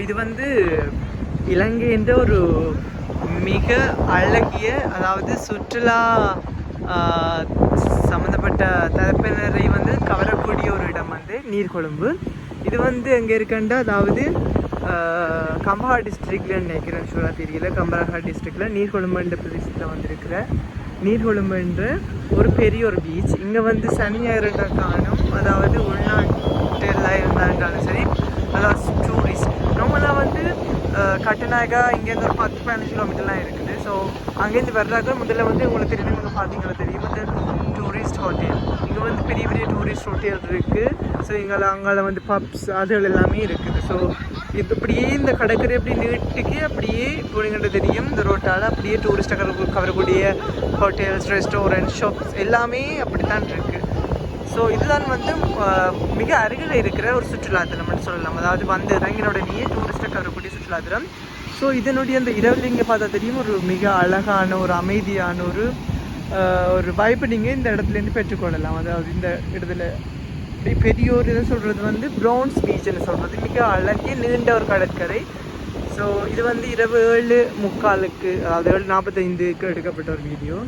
இது வந்து இலங்கை என்ற ஒரு மிக அழகிய, அதாவது சுற்றுலா சம்மந்தப்பட்ட தரப்பினரை வந்து கவரக்கூடிய ஒரு இடம் வந்து நீர்கொழும்பு. இது வந்து எங்கே இருக்குன்னா, அதாவது கம்பஹா டிஸ்ட்ரிக்ட்ல நினைக்கிறேன், சொல்ல தெரியல. கம்பஹா டிஸ்ட்ரிக்டில் நீர்கொழும்புன்ற பிரதேசத்தில் வந்து இருக்கிற நீர்கொழும்புன்ற ஒரு பெரிய ஒரு பீச். இங்கே வந்து சனி ஞாயிறு காணும், அதாவது உள்நாட்டில் இருந்தாலும் சரி, அதாவது டூரிஸ்ட் நார்மலாக வந்து கட்டுநாயகா இங்கேருந்து ஒரு 10-15 கிலோமீட்டர்லாம் இருக்குது. ஸோ அங்கேருந்து வர்றாங்க. முதல்ல வந்து உங்களுக்கு தெரியும், இங்கே பார்த்தீங்கன்னா தெரியும், இந்த டூரிஸ்ட் ஹோட்டல். இங்கே வந்து பெரிய பெரிய டூரிஸ்ட் ஹோட்டல் இருக்குது. ஸோ அங்கே வந்து பப்ஸ் அதுகள் எல்லாமே இருக்குது. ஸோ இது அப்படியே இந்த கடற்கரை அப்படி நீட்டுக்கு அப்படியே போனீங்கன்றது தெரியும். இந்த ரோட்டால் அப்படியே டூரிஸ்ட்டை கவரக்கூடிய ஹோட்டல்ஸ், ரெஸ்டாரண்ட், ஷாப்ஸ் எல்லாமே அப்படி தான் இருக்குது. ஸோ இதுதான் வந்து மிக அருகில் இருக்கிற ஒரு சுற்றுலாத்தலம்னு சொல்லலாம். அதாவது வந்து இறங்கினோடனே டூரிஸ்ட்டை கவரக்கூடிய சுற்றுலாத்தலம். ஸோ இதனுடைய அந்த இரவில் இங்கே பார்த்தா தெரியும், ஒரு மிக அழகான ஒரு அமைதியான ஒரு வாய்ப்பை நீங்கள் இந்த இடத்துலேருந்து பெற்றுக்கொள்ளலாம். அதாவது இந்த இடத்துல பெரிய ஒரு இதை சொல்கிறது வந்து ப்ரௌன்ஸ் பீச்னு சொல்கிறது, மிக அழகிய நீண்ட ஒரு கடற்கரை. ஸோ இது வந்து இரவு 7:45, அதாவது 7:45 எடுக்கப்பட்ட ஒரு வீடியோ.